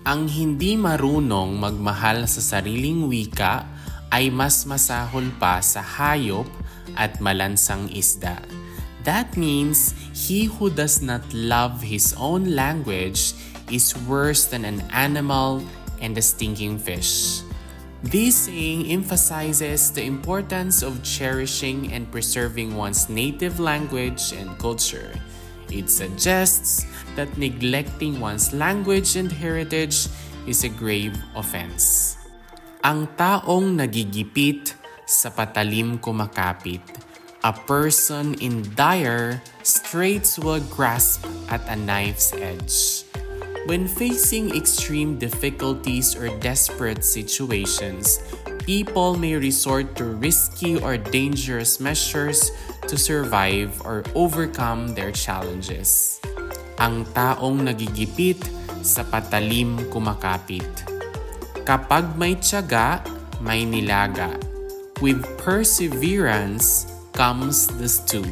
Ang hindi marunong magmahal sa sariling wika ay mas masahol pa sa hayop at malansang isda. That means he who does not love his own language is worse than an animal and a stinking fish. This saying emphasizes the importance of cherishing and preserving one's native language and culture. It suggests that neglecting one's language and heritage is a grave offense. Ang taong nagigipit sa patalim kumakapit. A person in dire straits will grasp at a knife's edge. When facing extreme difficulties or desperate situations, people may resort to risky or dangerous measures to survive or overcome their challenges. Ang taong nagigipit sa patalim kumakapit. Kapag may tiyaga, may nilaga. With perseverance comes the stew.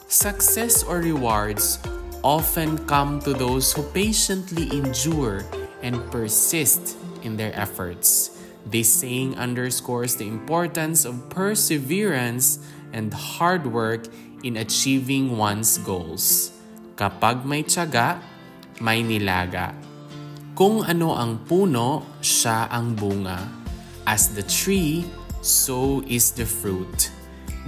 Success or rewards often come to those who patiently endure and persist in their efforts. This saying underscores the importance of perseverance and hard work in achieving one's goals. Kapag may tiyaga, may nilaga. Kung ano ang puno, siya ang bunga. As the tree, so is the fruit.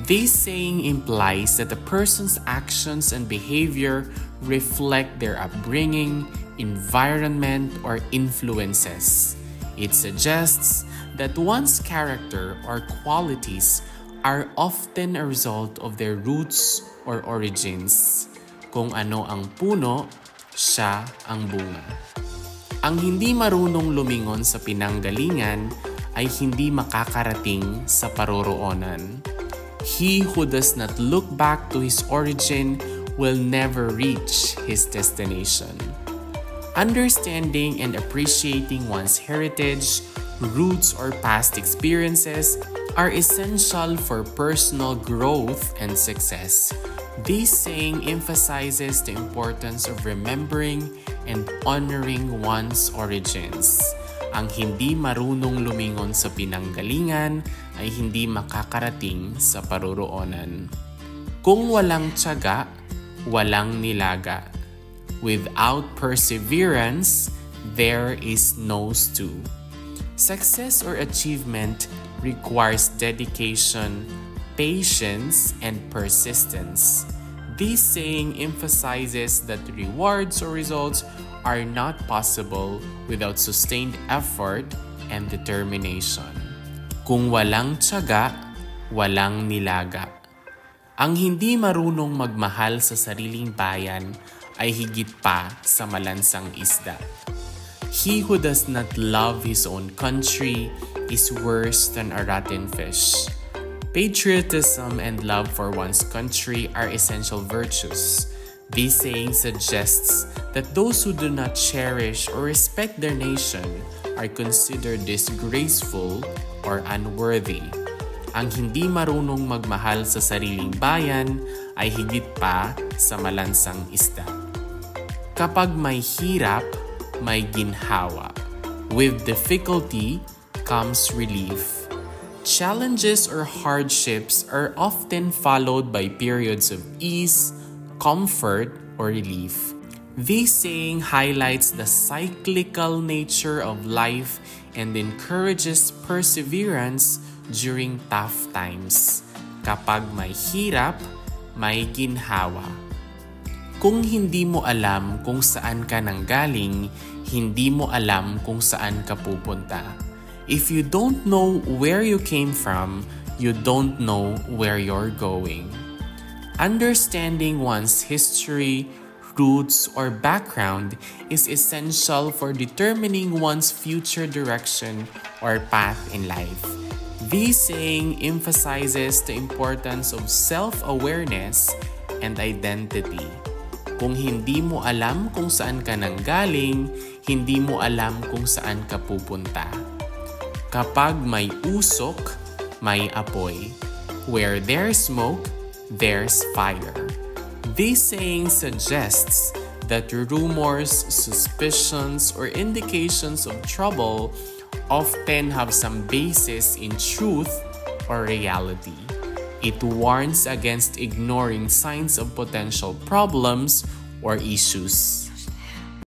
This saying implies that a person's actions and behavior reflect their upbringing, environment, or influences. It suggests that one's character or qualities are often a result of their roots or origins. Kung ano ang puno, siya ang bunga. Ang hindi marunong lumingon sa pinanggalingan ay hindi makakarating sa paroroonan. He who does not look back to his origin will never reach his destination. Understanding and appreciating one's heritage, roots, or past experiences are essential for personal growth and success. This saying emphasizes the importance of remembering and honoring one's origins. Ang hindi marunong lumingon sa pinanggalingan ay hindi makakarating sa paroroonan. Kung walang tiyaga, walang nilaga. Without perseverance, there is no stew. Success or achievement requires dedication, patience, and persistence. This saying emphasizes that rewards or results are not possible without sustained effort and determination. Kung walang tiyaga, walang nilaga. Ang hindi marunong magmahal sa sariling bayan ay higit pa sa malansang isda. He who does not love his own country is worse than a rotten fish. Patriotism and love for one's country are essential virtues. This saying suggests that those who do not cherish or respect their nation are considered disgraceful or unworthy. Ang hindi marunong magmahal sa sariling bayan ay higit pa sa malansang isda. Kapag may hirap, may ginhawa. With difficulty comes relief. Challenges or hardships are often followed by periods of ease, comfort, or relief. This saying highlights the cyclical nature of life and encourages perseverance during tough times. Kapag may hirap, may ginhawa. Kung hindi mo alam kung saan ka nanggaling, hindi mo alam kung saan ka pupunta. If you don't know where you came from, you don't know where you're going. Understanding one's history, roots, or background is essential for determining one's future direction or path in life. This saying emphasizes the importance of self-awareness and identity. Kung hindi mo alam kung saan ka nanggaling, hindi mo alam kung saan ka pupunta. Kapag may usok, may apoy. Where there's smoke, there's fire. This saying suggests that rumors, suspicions, or indications of trouble often have some basis in truth or reality. It warns against ignoring signs of potential problems or issues.